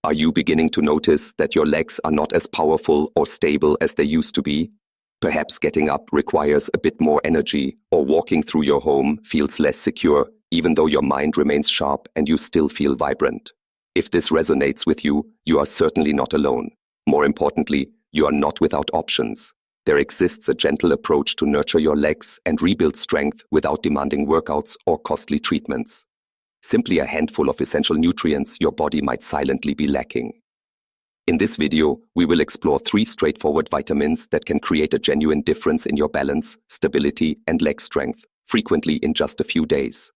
Are you beginning to notice that your legs are not as powerful or stable as they used to be? Perhaps getting up requires a bit more energy, or walking through your home feels less secure, even though your mind remains sharp and you still feel vibrant. If this resonates with you, you are certainly not alone. More importantly, you are not without options. There exists a gentle approach to nurture your legs and rebuild strength without demanding workouts or costly treatments. Simply a handful of essential nutrients your body might silently be lacking. In this video, we will explore 3 straightforward vitamins that can create a genuine difference in your balance, stability, and leg strength, frequently in just a few days.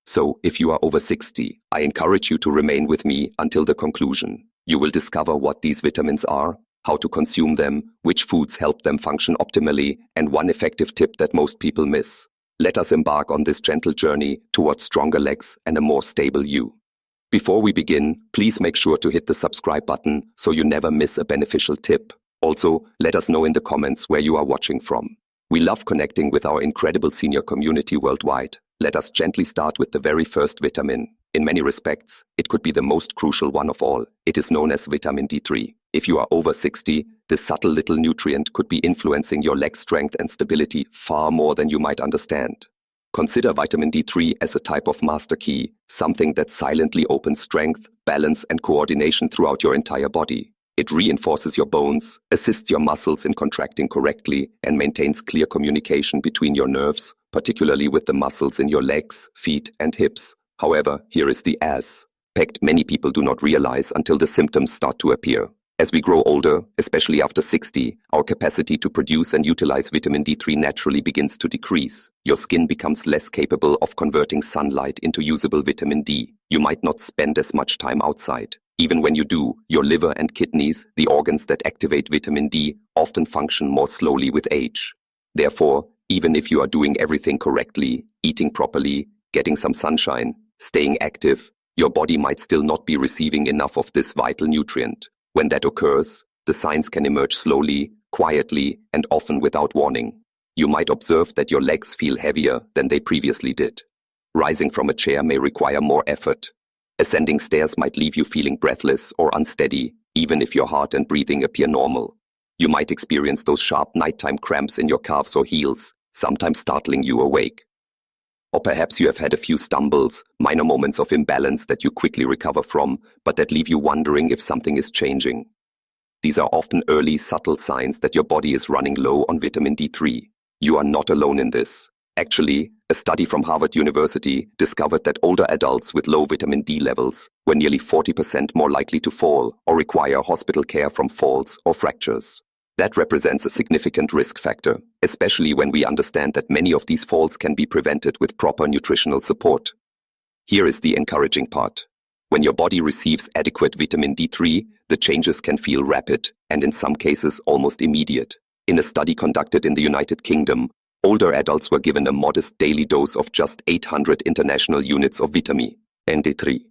So, if you are over 60, I encourage you to remain with me until the conclusion. You will discover what these vitamins are, how to consume them, which foods help them function optimally, and one effective tip that most people miss. Let us embark on this gentle journey towards stronger legs and a more stable you. Before we begin, please make sure to hit the subscribe button so you never miss a beneficial tip. Also, let us know in the comments where you are watching from. We love connecting with our incredible senior community worldwide. Let us gently start with the very first vitamin. In many respects, it could be the most crucial one of all. It is known as vitamin D3. If you are over 60, this subtle little nutrient could be influencing your leg strength and stability far more than you might understand. Consider vitamin D3 as a type of master key, something that silently opens strength, balance, and coordination throughout your entire body. It reinforces your bones, assists your muscles in contracting correctly, and maintains clear communication between your nerves, particularly with the muscles in your legs, feet, and hips. However, here is the aspect many people do not realize until the symptoms start to appear. As we grow older, especially after 60, our capacity to produce and utilize vitamin D3 naturally begins to decrease. Your skin becomes less capable of converting sunlight into usable vitamin D. You might not spend as much time outside. Even when you do, your liver and kidneys, the organs that activate vitamin D, often function more slowly with age. Therefore, even if you are doing everything correctly, eating properly, getting some sunshine, staying active, your body might still not be receiving enough of this vital nutrient. When that occurs, the signs can emerge slowly, quietly, and often without warning. You might observe that your legs feel heavier than they previously did. Rising from a chair may require more effort. Ascending stairs might leave you feeling breathless or unsteady, even if your heart and breathing appear normal. You might experience those sharp nighttime cramps in your calves or heels, sometimes startling you awake. Or perhaps you have had a few stumbles, minor moments of imbalance that you quickly recover from, but that leave you wondering if something is changing. These are often early, subtle signs that your body is running low on vitamin D3. You are not alone in this. Actually, a study from Harvard University discovered that older adults with low vitamin D levels were nearly 40% more likely to fall or require hospital care from falls or fractures. That represents a significant risk factor, especially when we understand that many of these falls can be prevented with proper nutritional support. Here is the encouraging part. When your body receives adequate vitamin D3, the changes can feel rapid and in some cases almost immediate. In a study conducted in the United Kingdom, older adults were given a modest daily dose of just 800 international units of vitamin D3.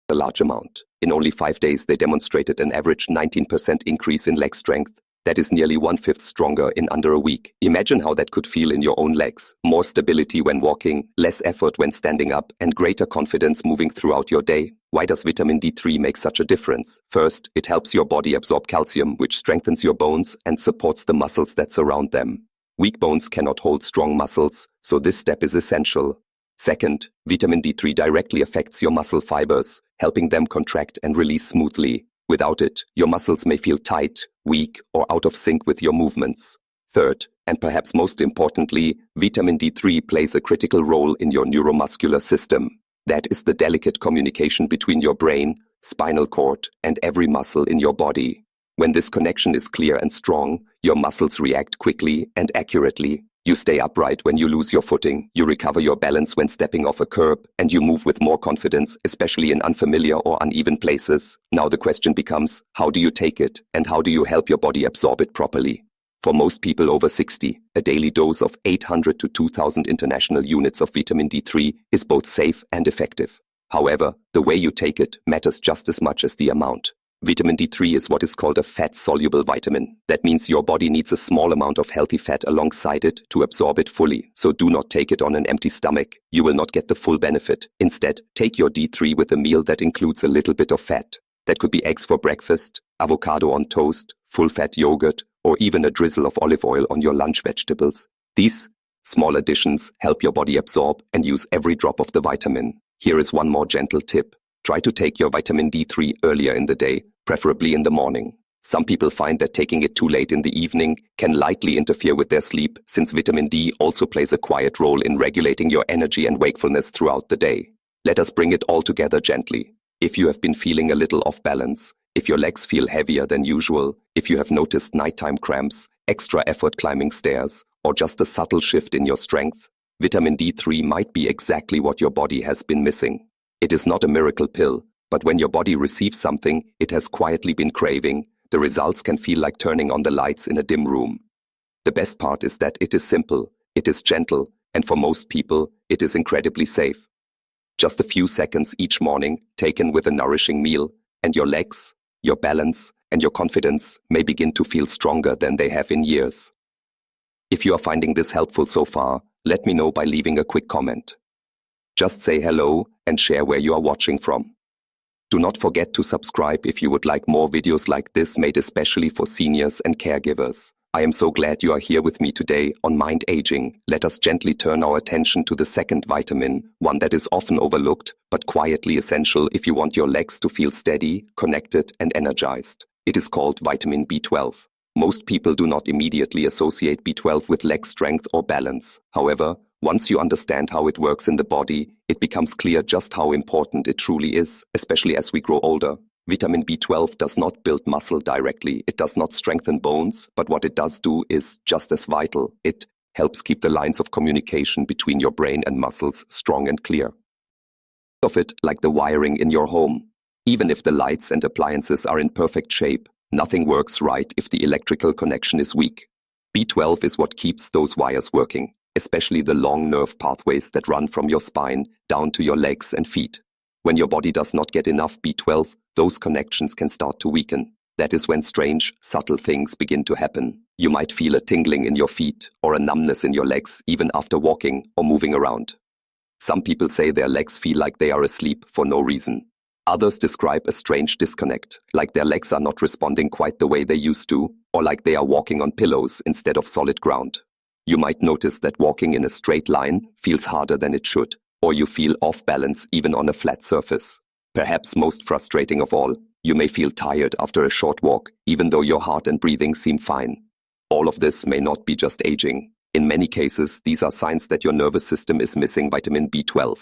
A large amount. In only 5 days, they demonstrated an average 19% increase in leg strength. That is nearly 1/5 stronger in under a week. Imagine how that could feel in your own legs. More stability when walking, less effort when standing up, and greater confidence moving throughout your day. Why does vitamin D3 make such a difference? First, it helps your body absorb calcium, which strengthens your bones and supports the muscles that surround them. Weak bones cannot hold strong muscles, so this step is essential. Second, vitamin D3 directly affects your muscle fibers, helping them contract and release smoothly. Without it, your muscles may feel tight, weak, or out of sync with your movements. Third, and perhaps most importantly, vitamin D3 plays a critical role in your neuromuscular system. That is the delicate communication between your brain, spinal cord, and every muscle in your body. When this connection is clear and strong, your muscles react quickly and accurately. You stay upright when you lose your footing, you recover your balance when stepping off a curb, and you move with more confidence, especially in unfamiliar or uneven places. Now the question becomes, how do you take it, and how do you help your body absorb it properly? For most people over 60, a daily dose of 800 to 2000 international units of vitamin D3 is both safe and effective. However, the way you take it matters just as much as the amount. Vitamin D3 is what is called a fat-soluble vitamin. That means your body needs a small amount of healthy fat alongside it to absorb it fully. So do not take it on an empty stomach. You will not get the full benefit. Instead, take your D3 with a meal that includes a little bit of fat. That could be eggs for breakfast, avocado on toast, full-fat yogurt, or even a drizzle of olive oil on your lunch vegetables. These small additions help your body absorb and use every drop of the vitamin. Here is one more gentle tip. Try to take your vitamin D3 earlier in the day, preferably in the morning. Some people find that taking it too late in the evening can lightly interfere with their sleep, since vitamin D also plays a quiet role in regulating your energy and wakefulness throughout the day. Let us bring it all together gently. If you have been feeling a little off balance, if your legs feel heavier than usual, if you have noticed nighttime cramps, extra effort climbing stairs, or just a subtle shift in your strength, vitamin D3 might be exactly what your body has been missing. It is not a miracle pill, but when your body receives something it has quietly been craving, the results can feel like turning on the lights in a dim room. The best part is that it is simple, it is gentle, and for most people, it is incredibly safe. Just a few seconds each morning, taken with a nourishing meal, and your legs, your balance, and your confidence may begin to feel stronger than they have in years. If you are finding this helpful so far, let me know by leaving a quick comment. Just say hello and share where you are watching from. Do not forget to subscribe if you would like more videos like this made especially for seniors and caregivers. I am so glad you are here with me today on Mind Aging. Let us gently turn our attention to the second vitamin, one that is often overlooked, but quietly essential if you want your legs to feel steady, connected, and energized. It is called vitamin B12. Most people do not immediately associate B12 with leg strength or balance. However, once you understand how it works in the body, it becomes clear just how important it truly is, especially as we grow older. Vitamin B12 does not build muscle directly, it does not strengthen bones, but what it does do is just as vital. It helps keep the lines of communication between your brain and muscles strong and clear. Think of it like the wiring in your home. Even if the lights and appliances are in perfect shape, nothing works right if the electrical connection is weak. B12 is what keeps those wires working, especially the long nerve pathways that run from your spine down to your legs and feet. When your body does not get enough B12, those connections can start to weaken. That is when strange, subtle things begin to happen. You might feel a tingling in your feet or a numbness in your legs even after walking or moving around. Some people say their legs feel like they are asleep for no reason. Others describe a strange disconnect, like their legs are not responding quite the way they used to, or like they are walking on pillows instead of solid ground. You might notice that walking in a straight line feels harder than it should, or you feel off balance even on a flat surface. Perhaps most frustrating of all, you may feel tired after a short walk, even though your heart and breathing seem fine. All of this may not be just aging. In many cases, these are signs that your nervous system is missing vitamin B12.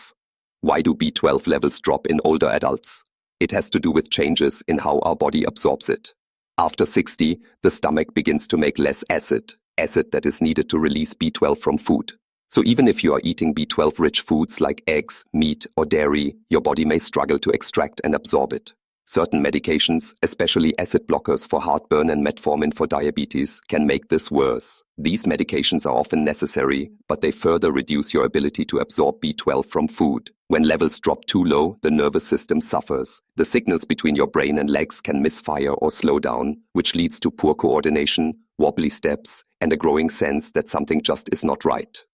Why do B12 levels drop in older adults? It has to do with changes in how our body absorbs it. After 60, the stomach begins to make less acid that is needed to release B12 from food. So even if you are eating B12-rich foods like eggs, meat, or dairy, your body may struggle to extract and absorb it. Certain medications, especially acid blockers for heartburn and metformin for diabetes, can make this worse. These medications are often necessary, but they further reduce your ability to absorb B12 from food. When levels drop too low, the nervous system suffers. The signals between your brain and legs can misfire or slow down, which leads to poor coordination, wobbly steps, and a growing sense that something just is not right.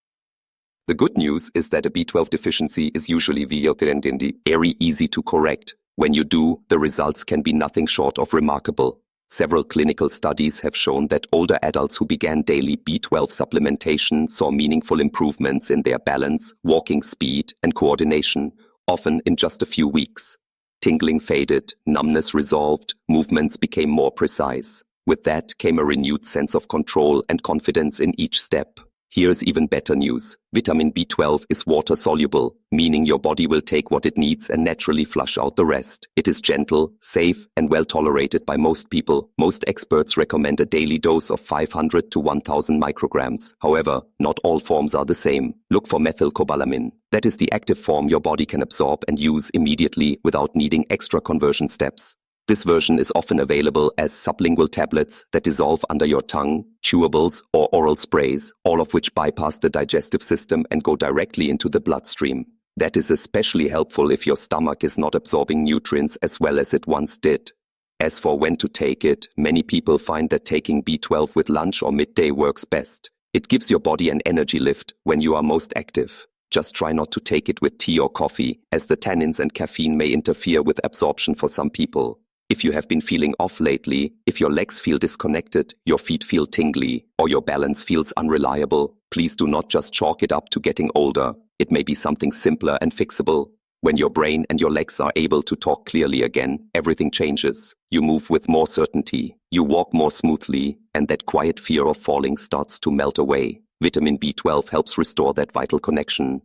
The good news is that a B12 deficiency is usually very easy to correct. When you do, the results can be nothing short of remarkable. Several clinical studies have shown that older adults who began daily B12 supplementation saw meaningful improvements in their balance, walking speed, and coordination, often in just a few weeks. Tingling faded, numbness resolved, movements became more precise. With that came a renewed sense of control and confidence in each step. Here's even better news. Vitamin B12 is water-soluble, meaning your body will take what it needs and naturally flush out the rest. It is gentle, safe, and well tolerated by most people. Most experts recommend a daily dose of 500 to 1000 micrograms. However, not all forms are the same. Look for methylcobalamin. That is the active form your body can absorb and use immediately without needing extra conversion steps. This version is often available as sublingual tablets that dissolve under your tongue, chewables, or oral sprays, all of which bypass the digestive system and go directly into the bloodstream. That is especially helpful if your stomach is not absorbing nutrients as well as it once did. As for when to take it, many people find that taking B12 with lunch or midday works best. It gives your body an energy lift when you are most active. Just try not to take it with tea or coffee, as the tannins and caffeine may interfere with absorption for some people. If you have been feeling off lately, if your legs feel disconnected, your feet feel tingly, or your balance feels unreliable, please do not just chalk it up to getting older. It may be something simpler and fixable. When your brain and your legs are able to talk clearly again, everything changes. You move with more certainty, you walk more smoothly, and that quiet fear of falling starts to melt away. Vitamin B12 helps restore that vital connection.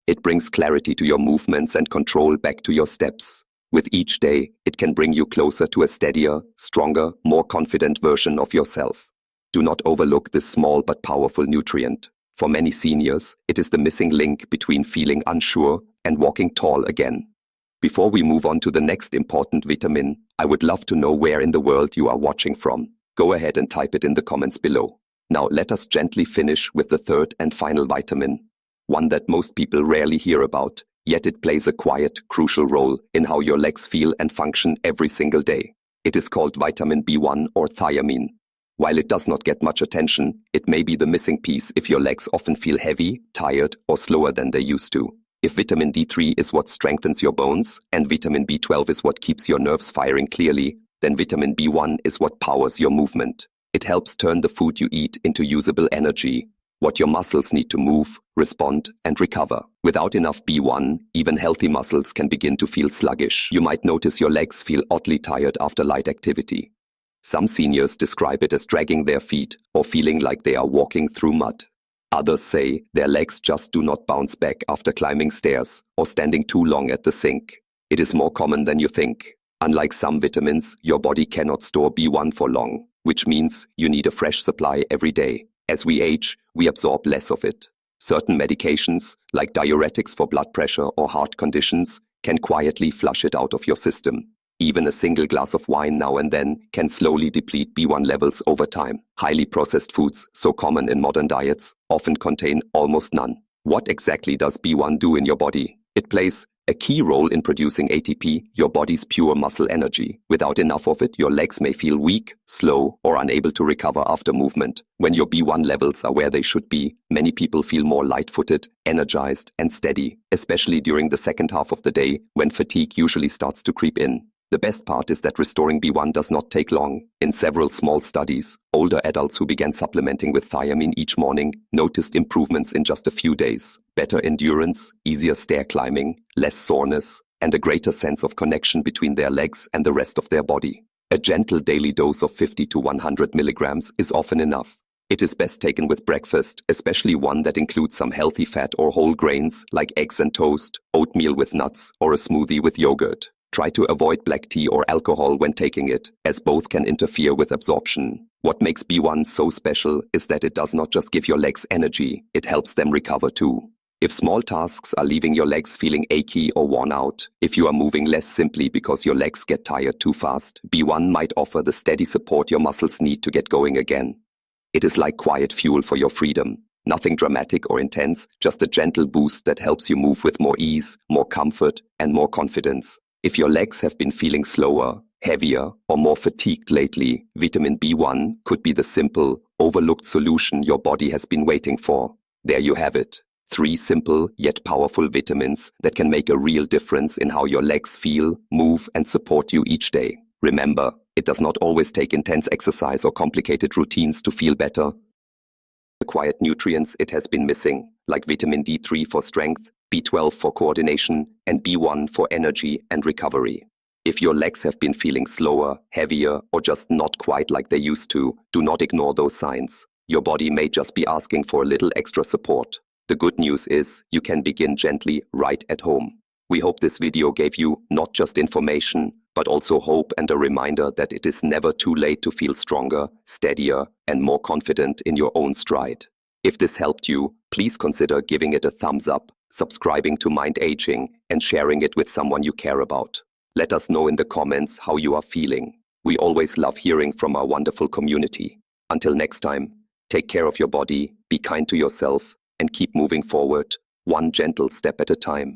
It brings clarity to your movements and control back to your steps. With each day, it can bring you closer to a steadier, stronger, more confident version of yourself. Do not overlook this small but powerful nutrient. For many seniors, it is the missing link between feeling unsure and walking tall again. Before we move on to the next important vitamin, I would love to know where in the world you are watching from. Go ahead and type it in the comments below. Now let us gently finish with the third and final vitamin. One that most people rarely hear about, yet it plays a quiet, crucial role in how your legs feel and function every single day. It is called vitamin B1 or thiamine. While it does not get much attention, it may be the missing piece if your legs often feel heavy, tired, or slower than they used to. If vitamin D3 is what strengthens your bones, and vitamin B12 is what keeps your nerves firing clearly, then vitamin B1 is what powers your movement. It helps turn the food you eat into usable energy, what your muscles need to move, respond, and recover. Without enough B1, even healthy muscles can begin to feel sluggish. You might notice your legs feel oddly tired after light activity. Some seniors describe it as dragging their feet or feeling like they are walking through mud. Others say their legs just do not bounce back after climbing stairs or standing too long at the sink. It is more common than you think. Unlike some vitamins, your body cannot store B1 for long, which means you need a fresh supply every day. As we age, we absorb less of it. Certain medications, like diuretics for blood pressure or heart conditions, can quietly flush it out of your system. Even a single glass of wine now and then can slowly deplete B1 levels over time. Highly processed foods, so common in modern diets, often contain almost none. What exactly does B1 do in your body? It plays a key role in producing ATP, your body's pure muscle energy. Without enough of it, your legs may feel weak, slow, or unable to recover after movement. When your B1 levels are where they should be, many people feel more light-footed, energized, and steady, especially during the second half of the day, when fatigue usually starts to creep in. The best part is that restoring B1 does not take long. In several small studies, older adults who began supplementing with thiamine each morning noticed improvements in just a few days. Better endurance, easier stair climbing, less soreness, and a greater sense of connection between their legs and the rest of their body. A gentle daily dose of 50 to 100 milligrams is often enough. It is best taken with breakfast, especially one that includes some healthy fat or whole grains like eggs and toast, oatmeal with nuts, or a smoothie with yogurt. Try to avoid black tea or alcohol when taking it, as both can interfere with absorption. What makes B1 so special is that it does not just give your legs energy, it helps them recover too. If small tasks are leaving your legs feeling achy or worn out, if you are moving less simply because your legs get tired too fast, B1 might offer the steady support your muscles need to get going again. It is like quiet fuel for your freedom. Nothing dramatic or intense, just a gentle boost that helps you move with more ease, more comfort, and more confidence. If your legs have been feeling slower, heavier, or more fatigued lately, vitamin B1 could be the simple, overlooked solution your body has been waiting for. There you have it. 3 simple yet powerful vitamins that can make a real difference in how your legs feel, move, and support you each day. Remember, it does not always take intense exercise or complicated routines to feel better. The quiet nutrients it has been missing, like vitamin D3 for strength, B12 for coordination, and B1 for energy and recovery. If your legs have been feeling slower, heavier, or just not quite like they used to, do not ignore those signs. Your body may just be asking for a little extra support. The good news is you can begin gently right at home. We hope this video gave you not just information, but also hope and a reminder that it is never too late to feel stronger, steadier, and more confident in your own stride. If this helped you, please consider giving it a thumbs up, subscribing to Mind Aging, and sharing it with someone you care about. Let us know in the comments how you are feeling. We always love hearing from our wonderful community. Until next time, take care of your body, be kind to yourself, and keep moving forward, one gentle step at a time.